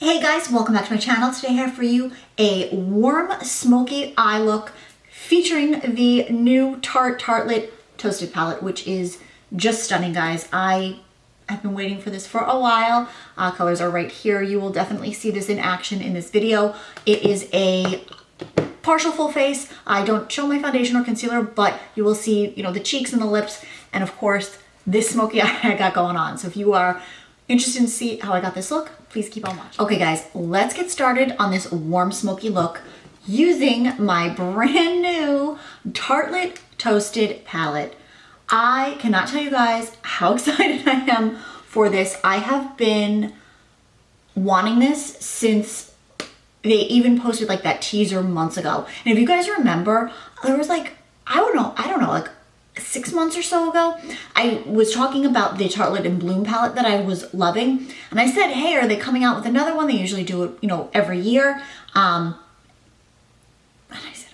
Hey guys, welcome back to my channel. Today I have for you a warm smoky eye look featuring the new Tarte Tartelette Toasted palette, which is just stunning, guys. I have been waiting for this for a while. Colors are right here. You will definitely see this in action in this video. It is a partial full face. I don't show my foundation or concealer, but you will see, the cheeks and the lips, and of course, this smoky eye I got going on. So if you are interested to see how I got this look, please keep on watching. Okay guys, let's get started on this warm smoky look using my brand new Tartelette Toasted palette. I cannot tell you guys how excited I am for this. I have been wanting this since they even posted like that teaser months ago. And if you guys remember, there was like, I don't know, like 6 months or so ago, I was talking about the Tartelette in Bloom palette that I was loving. And I said, hey, are they coming out with another one? They usually do it, every year. And I said,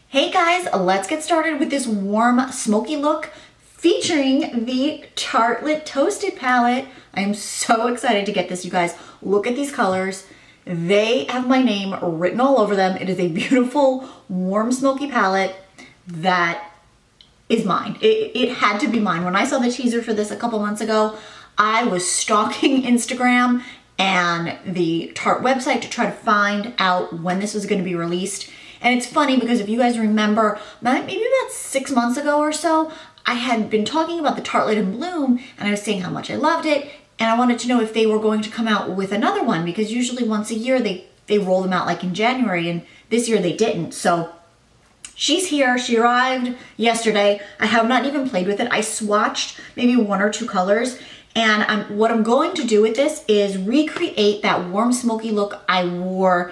hey guys, let's get started with this warm smoky look featuring the Tartelette Toasted palette. I am so excited to get this, you guys. Look at these colors. They have my name written all over them. It is a beautiful, warm, smoky palette that is mine. It had to be mine. When I saw the teaser for this a couple months ago, I was stalking Instagram and the Tarte website to try to find out when this was going to be released. And it's funny because if you guys remember, maybe about 6 months ago or so, I had been talking about the Tartelette in Bloom, and I was saying how much I loved it. And I wanted to know if they were going to come out with another one, because usually once a year they roll them out like in January, and this year they didn't. So she's here. She arrived yesterday. I have not even played with it. I swatched maybe 1 or 2 colors, and what I'm going to do with this is recreate that warm smoky look I wore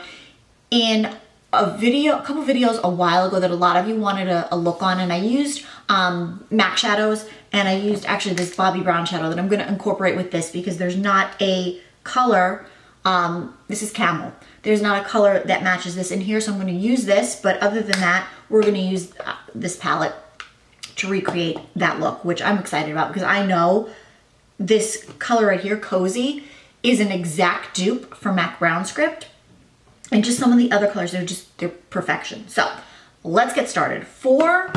in a couple videos a while ago that a lot of you wanted a look on, and I used MAC shadows, and I used actually this Bobbi Brown shadow that I'm going to incorporate with this because there's not a color, this is camel. There's not a color that matches this in here, so I'm going to use this, but other than that, we're going to use this palette to recreate that look, which I'm excited about because I know this color right here, Cozy, is an exact dupe for MAC Brown script. And just some of the other colors, they're perfection. So let's get started. For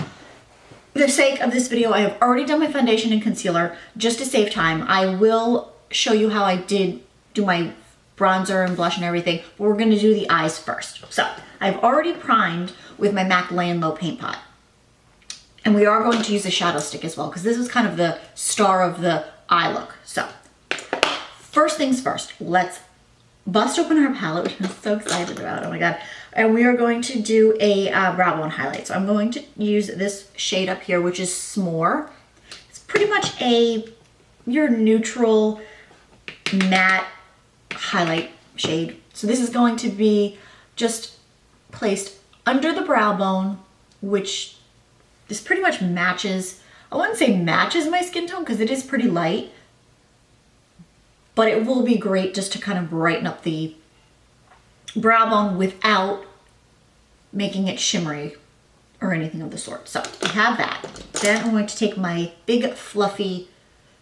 the sake of this video, I have already done my foundation and concealer just to save time. I will show you how I did do my bronzer and blush and everything, but we're gonna do the eyes first. So I've already primed with my MAC Lay and Low paint pot. And we are going to use a shadow stick as well, because this was kind of the star of the eye look. So first things first, let's bust open our palette, which I'm so excited about, oh my god. And we are going to do a brow bone highlight. So I'm going to use this shade up here, which is S'more. It's pretty much your neutral matte highlight shade. So this is going to be just placed under the brow bone, which this pretty much matches, I wouldn't say matches my skin tone because it is pretty light, but it will be great just to kind of brighten up the brow bone without making it shimmery or anything of the sort. So we have that. Then I'm going to take my big fluffy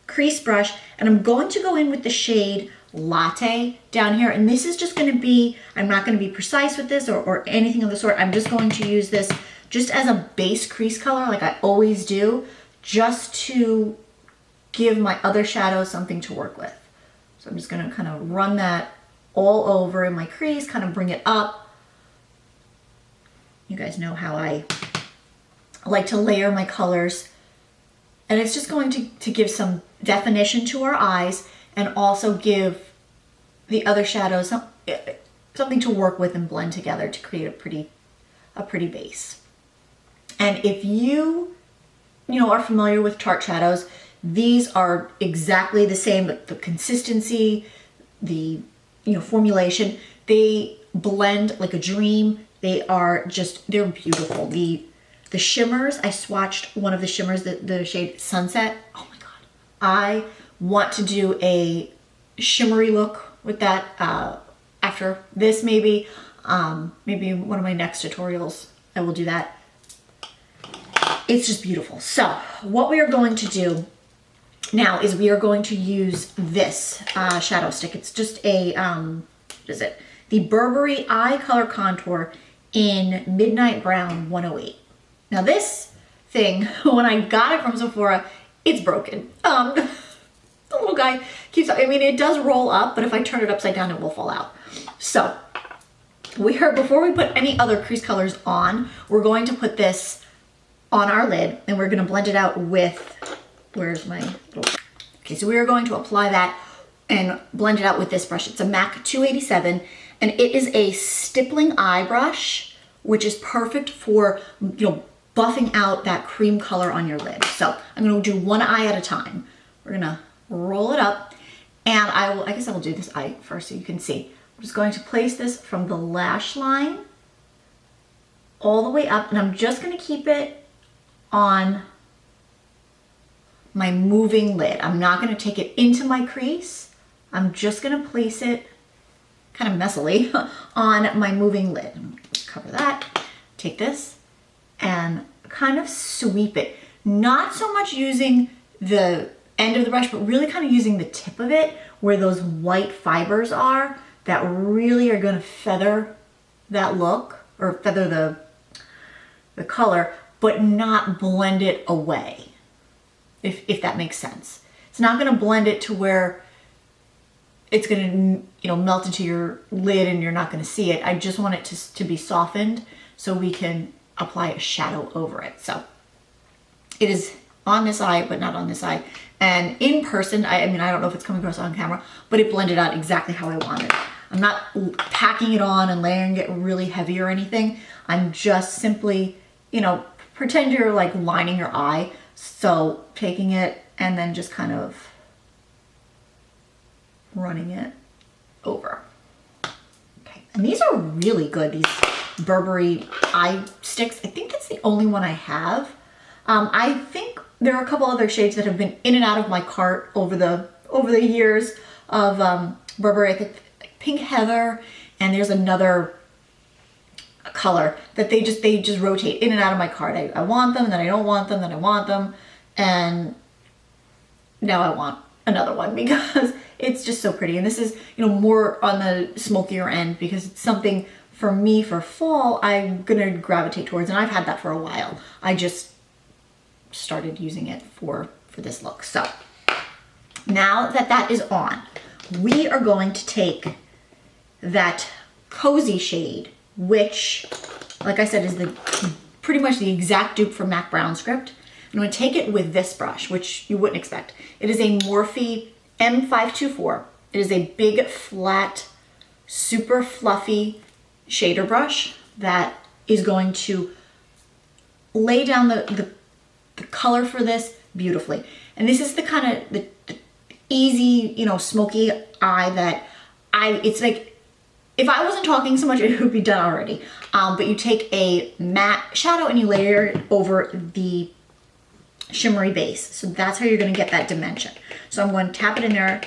crease brush, and I'm going to go in with the shade Latte down here. And this is just going to be, I'm not going to be precise with this or anything of the sort. I'm just going to use this just as a base crease color like I always do, just to give my other shadows something to work with. So I'm just going to kind of run that all over in my crease, kind of bring it up. You guys know how I like to layer my colors. And it's just going to give some definition to our eyes and also give the other shadows something to work with and blend together to create a pretty base. And if you are familiar with Tarte shadows, these are exactly the same, but the consistency, the formulation, they blend like a dream. They're beautiful. The shimmers, I swatched one of the shimmers, the shade Sunset. Oh my god. I want to do a shimmery look with that after this maybe. Maybe one of my next tutorials I will do that. It's just beautiful. So what we are going to do now is we are going to use this shadow stick. It's just a, what is it? The Burberry Eye Color Contour in Midnight Brown 108. Now this thing, when I got it from Sephora, it's broken. The little guy keeps, I mean, it does roll up, but if I turn it upside down, it will fall out. So before we put any other crease colors on, we're going to put this on our lid and we're gonna blend it out with, where's my little, okay, so we are going to apply that and blend it out with this brush. It's a MAC 287 and it is a stippling eye brush, which is perfect for, you know, buffing out that cream color on your lid. So I'm gonna do one eye at a time. We're gonna roll it up and I guess I will do this eye first so you can see. I'm just going to place this from the lash line all the way up and I'm just gonna keep it on my moving lid. I'm not gonna take it into my crease. I'm just gonna place it kind of messily on my moving lid. Cover that, take this and kind of sweep it. Not so much using the end of the brush, but really kind of using the tip of it where those white fibers are that really are gonna feather that look or feather the color, but not blend it away, if that makes sense. It's not gonna blend it to where it's gonna, you know, melt into your lid and you're not gonna see it. I just want it to be softened so we can apply a shadow over it. So it is on this eye, but not on this eye. And in person, I mean, I don't know if it's coming across on camera, but it blended out exactly how I wanted. I'm not packing it on and layering it really heavy or anything. I'm just simply, you know, pretend you're like lining your eye. So taking it and then just kind of running it over. Okay, and these are really good, these Burberry eye sticks. I think that's the only one I have. I think there are a couple other shades that have been in and out of my cart over the years of Burberry. I think Pink Heather, and there's another color that they just rotate in and out of my cart. I want them, then I don't want them, then I want them, and now I want another one because it's just so pretty. And this is, you know, more on the smokier end because it's something for me for fall I'm gonna gravitate towards, and I've had that for a while. I just started using it for this look. So now that that is on, we are going to take that Cozy shade, which, like I said, is pretty much the exact dupe from MAC Brown Script. I'm gonna take it with this brush, which you wouldn't expect. It is a Morphe M524. It is a big, flat, super fluffy shader brush that is going to lay down the color for this beautifully. And this is the kind of the easy, you know, smoky eye that it's like, if I wasn't talking so much, it would be done already. But you take a matte shadow and you layer it over the shimmery base. So that's how you're gonna get that dimension. So I'm going to tap it in there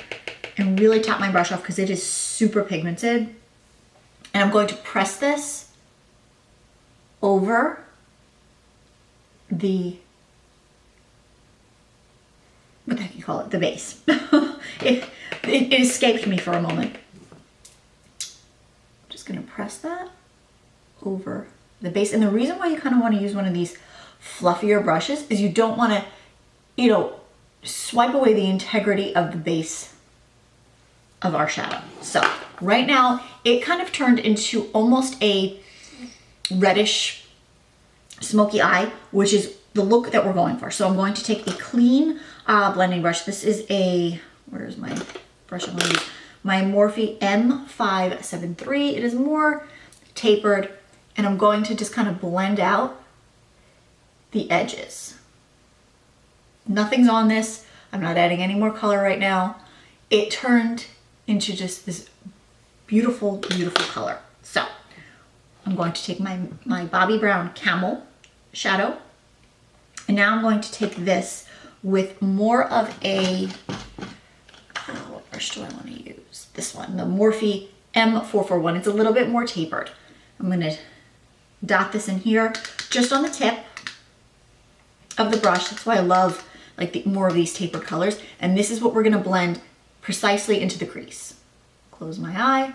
and really tap my brush off because it is super pigmented. And I'm going to press this over the, what the heck you call it, the base. it escaped me for a moment. Just gonna press that over the base. And the reason why you kind of want to use one of these fluffier brushes is you don't want to, you know, swipe away the integrity of the base of our shadow. So right now it kind of turned into almost a reddish smoky eye, which is the look that we're going for. So I'm going to take a clean blending brush. This is a, where's my brush I'm going to use? My Morphe M573. It is more tapered, and I'm going to just kind of blend out the edges. Nothing's on this. I'm not adding any more color right now. It turned into just this beautiful, beautiful color. So I'm going to take my Bobbi Brown Camel shadow, and now I'm going to take this with more of a, what brush do I want to use? This one, the Morphe M441. It's a little bit more tapered. I'm going to dot this in here just on the tip of the brush. That's why I love like more of these tapered colors. And this is what we're gonna blend precisely into the crease. Close my eye.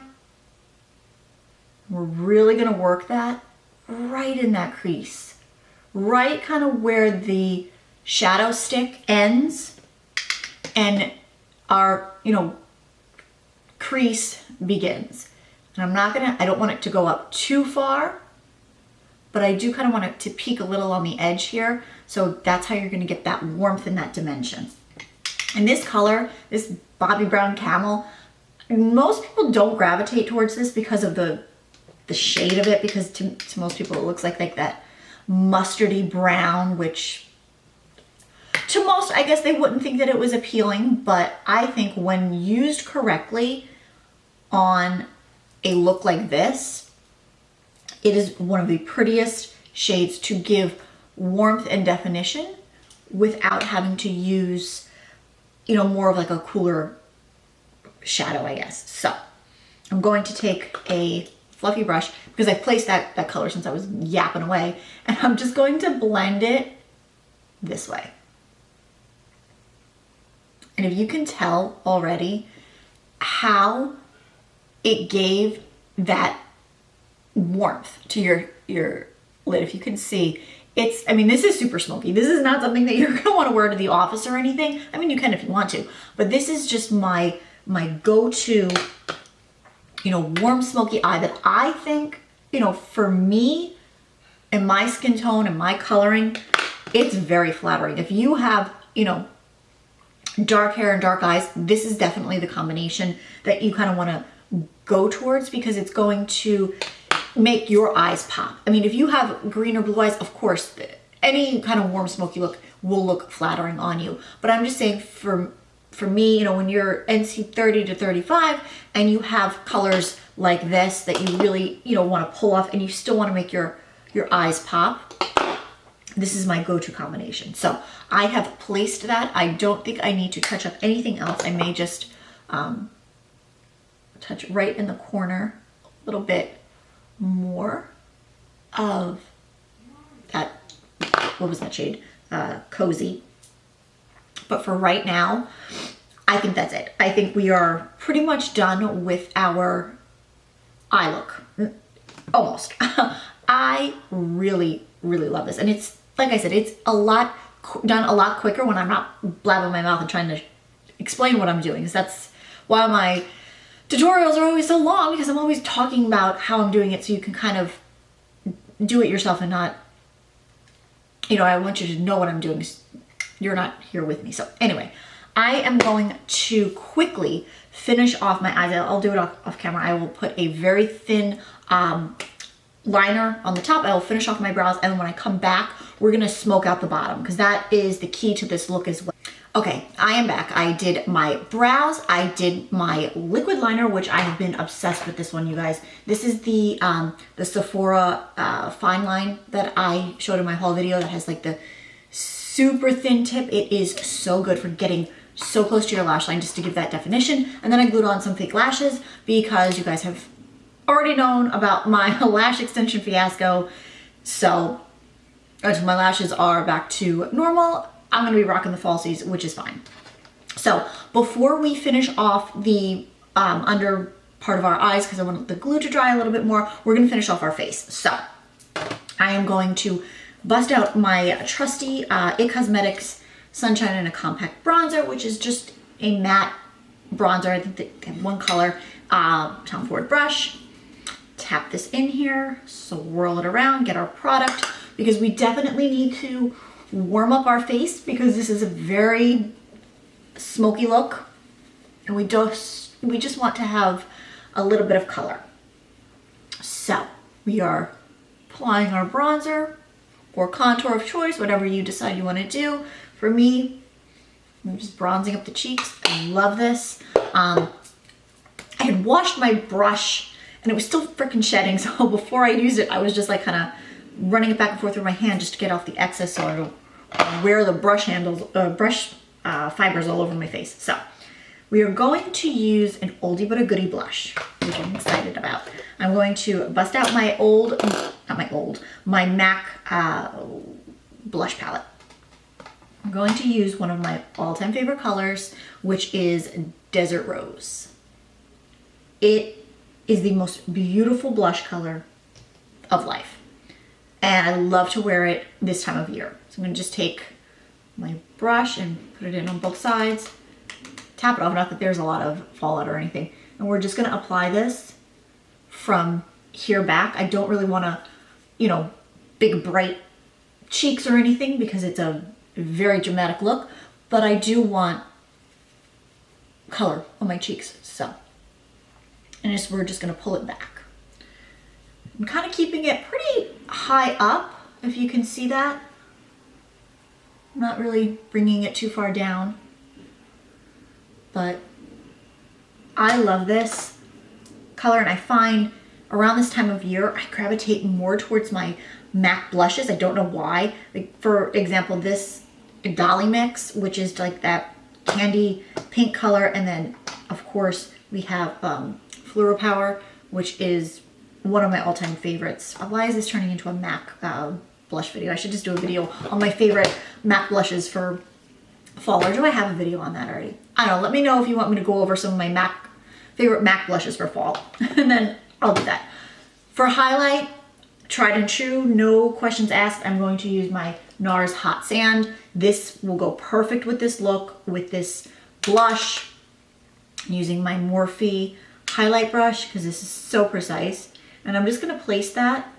We're really gonna work that right in that crease, right kind of where the shadow stick ends and our, you know, crease begins. And I don't want it to go up too far, but I do kind of want it to peak a little on the edge here. So that's how you're gonna get that warmth and that dimension. And this color, this Bobby Brown Camel, most people don't gravitate towards this because of the shade of it, because to most people it looks like that mustardy brown, which to most, I guess they wouldn't think that it was appealing, but I think when used correctly on a look like this, it is one of the prettiest shades to give warmth and definition without having to use, you know, more of like a cooler shadow, I guess. So I'm going to take a fluffy brush because I placed that color since I was yapping away, and I'm just going to blend it this way. And if you can tell already how it gave that warmth to your lid, if you can see, it's, I mean, this is super smoky. This is not something that you're gonna wanna wear to the office or anything. I mean, you can if you want to, but this is just my go-to, you know, warm smoky eye that I think, you know, for me and my skin tone and my coloring, it's very flattering. If you have, you know, dark hair and dark eyes, this is definitely the combination that you kind of want to go towards, because it's going to make your eyes pop. I mean, if you have green or blue eyes, of course, any kind of warm smoky look will look flattering on you. But I'm just saying for me, you know, when you're NC 30 to 35 and you have colors like this that you really, you know, want to pull off and you still want to make your eyes pop, this is my go-to combination. So I have placed that. I don't think I need to touch up anything else. I may just touch right in the corner a little bit more of that, what was that shade? Cozy. But for right now, I think that's it. I think we are pretty much done with our eye look. Almost. I really, really love this. And it's, like I said, it's done a lot quicker when I'm not blabbing my mouth and trying to explain what I'm doing. 'Cause that's why my tutorials are always so long, because I'm always talking about how I'm doing it so you can kind of do it yourself and not, you know, I want you to know what I'm doing. You're not here with me. So anyway, I am going to quickly finish off my eyes. I'll do it off camera. I will put a very thin liner on the top. I will finish off my brows, and when I come back, we're gonna smoke out the bottom, because that is the key to this look as well. Okay, I am back. I did my brows. I did my liquid liner, which I have been obsessed with this one, you guys. This is the Sephora fine line that I showed in my haul video that has like the super thin tip. It is so good for getting so close to your lash line, just to give that definition. And then I glued on some fake lashes because you guys have already known about my lash extension fiasco. So until my lashes are back to normal, I'm gonna be rocking the falsies, which is fine. So before we finish off the under part of our eyes, because I want the glue to dry a little bit more, we're gonna finish off our face. So I am going to bust out my trusty IT Cosmetics Sunshine in a Compact Bronzer, which is just a matte bronzer. I think they have one color. Tom Ford brush. Tap this in here, swirl it around, get our product, because we definitely need to warm up our face, because this is a very smoky look, and we just want to have a little bit of color. So we are applying our bronzer or contour of choice, whatever you decide you want to do. For me, I'm just bronzing up the cheeks. I love this. I had washed my brush and it was still freaking shedding, so before I used it, I was just like kind of running it back and forth through my hand just to get off the excess, so I don't wear the brush handles, fibers all over my face. So we are going to use an oldie but a goodie blush, which I'm excited about. I'm going to bust out my my MAC blush palette. I'm going to use one of my all-time favorite colors, which is Desert Rose. It is the most beautiful blush color of life. And I love to wear it this time of year. So I'm gonna just take my brush and put it in on both sides, tap it off, not that there's a lot of fallout or anything. And we're just gonna apply this from here back. I don't really wanna, you know, big bright cheeks or anything because it's a very dramatic look, but I do want color on my cheeks, so. And we're just gonna pull it back. I'm kind of keeping it pretty high up, if you can see that. I'm not really bringing it too far down, but I love this color, and I find around this time of year, I gravitate more towards my MAC blushes. I don't know why. Like, for example, this Dolly mix, which is like that candy pink color, and then of course we have Fluoro Power, which is one of my all-time favorites. Why is this turning into a MAC blush video? I should just do a video on my favorite MAC blushes for fall, or do I have a video on that already? I don't know. Let me know if you want me to go over some of my favorite MAC blushes for fall, and then I'll do that. For highlight, tried and true, no questions asked, I'm going to use my NARS Hot Sand. This will go perfect with this look, with this blush. I'm using my Morphe highlight brush because this is so precise. And I'm just gonna place that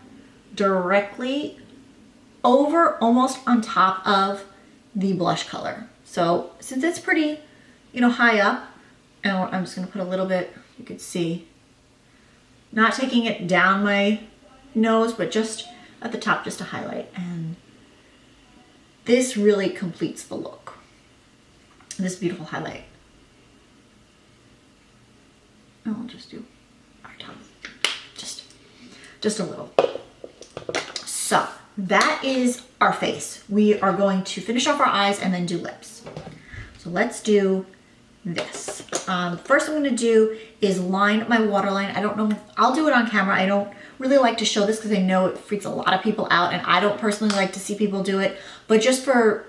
directly over, almost on top of the blush color. So since it's pretty, you know, high up, and I'm just gonna put a little bit, you could see, not taking it down my nose, but just at the top, just to highlight. And this really completes the look. This beautiful highlight. And I'll just do our top. Just a little. So that is our face. We are going to finish off our eyes and then do lips. So let's do this. First I'm gonna do is line my waterline. I don't know, I'll do it on camera. I don't really like to show this because I know it freaks a lot of people out, and I don't personally like to see people do it, but just for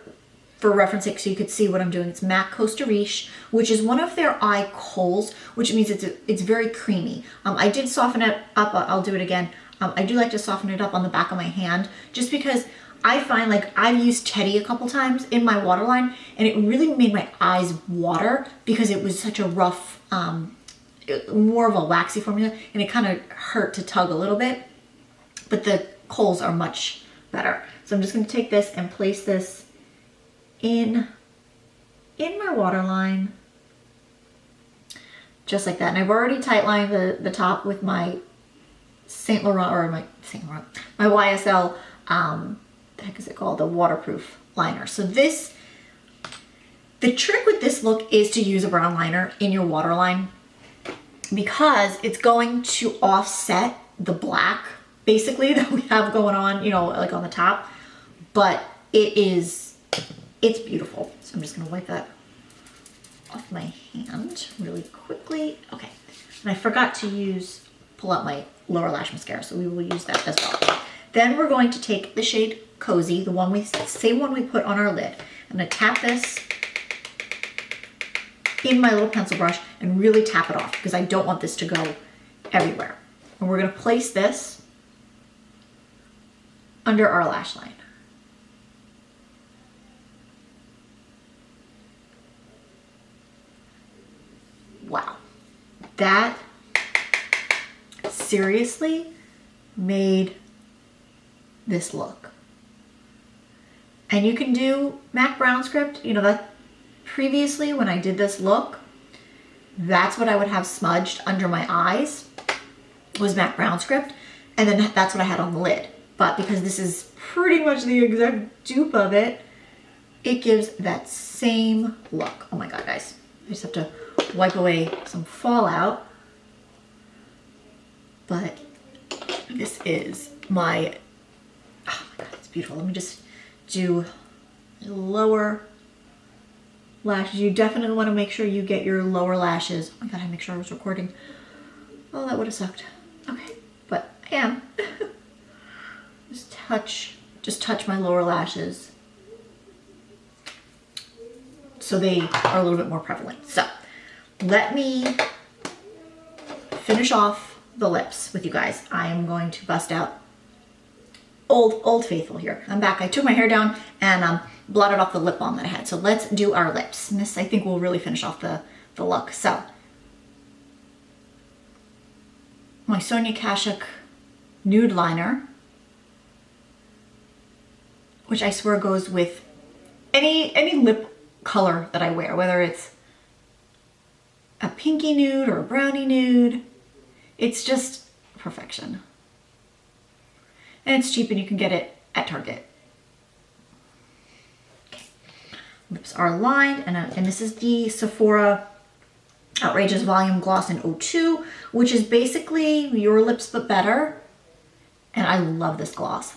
reference sake, so you could see what I'm doing. It's MAC Costa Riche, which is one of their eye Kohls, which means it's very creamy. I did soften it up. I'll do it again. I do like to soften it up on the back of my hand, just because I find, like, I've used Teddy a couple times in my waterline, and it really made my eyes water because it was such a rough, more of a waxy formula, and it kind of hurt to tug a little bit, but the Kohls are much better. So I'm just going to take this and place this in my waterline, just like that. And I've already tight lined the top with my Saint Laurent, or my YSL, the heck is it called? The waterproof liner. So this, the trick with this look is to use a brown liner in your waterline, because it's going to offset the black basically that we have going on, you know, like on the top, but it's beautiful. So I'm just gonna wipe that off my hand really quickly. Okay, and I forgot to pull out my lower lash mascara, so we will use that as well. Then we're going to take the shade Cozy, the same one we put on our lid. I'm gonna tap this in my little pencil brush and really tap it off, because I don't want this to go everywhere. And we're gonna place this under our lash line. Wow, that seriously made this look. And you can do MAC brown script, you know, that previously when I did this look, that's what I would have smudged under my eyes, was MAC brown script, and then that's what I had on the lid. But because this is pretty much the exact dupe of it, it gives that same look. Oh my God, guys, I just have to wipe away some fallout. But this is my, oh my God, it's beautiful. Let me just do lower lashes. You definitely want to make sure you get your lower lashes. Oh my God, I make sure I was recording. Oh, that would have sucked. Okay, but I am. Just touch my lower lashes. so they are a little bit more prevalent. So let me finish off the lips with you guys. I am going to bust out Old Faithful here. I'm back. I took my hair down and blotted off the lip balm that I had. So let's do our lips. And this, I think, will really finish off the look. So my Sonia Kashuk nude liner, which I swear goes with any lip color that I wear, whether it's a pinky nude or a brownie nude. It's just perfection. And it's cheap and you can get it at Target. Okay. Lips are lined, and this is the Sephora Outrageous Volume Gloss in 02, which is basically your lips but better. And I love this gloss.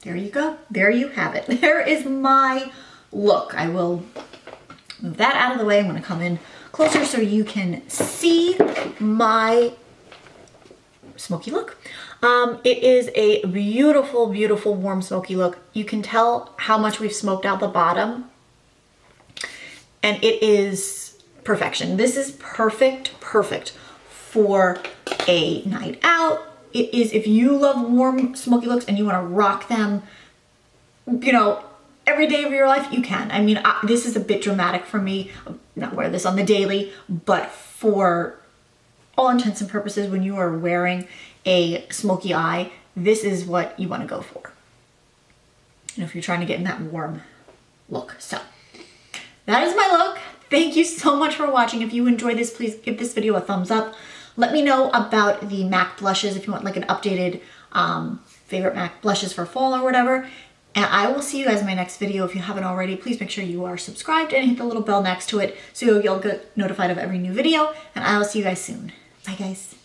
There you go. There you have it. There is my look. I will move that out of the way. I'm going to come in closer so you can see my smoky look. It is a beautiful, beautiful warm smoky look. You can tell how much we've smoked out the bottom, and it is perfection. This is perfect for a night out. It is, if you love warm smoky looks and you want to rock them, you know, every day of your life, you can. I mean, this is a bit dramatic for me. I not wear this on the daily, but for all intents and purposes, when you are wearing a smoky eye, this is what you want to go for. You know, if you're trying to get in that warm look. So that is my look. Thank you so much for watching. If you enjoyed this, please give this video a thumbs up. Let me know about the MAC blushes if you want like an updated favorite MAC blushes for fall or whatever. And I will see you guys in my next video. If you haven't already, please make sure you are subscribed and hit the little bell next to it so you'll get notified of every new video. And I will see you guys soon. Bye guys.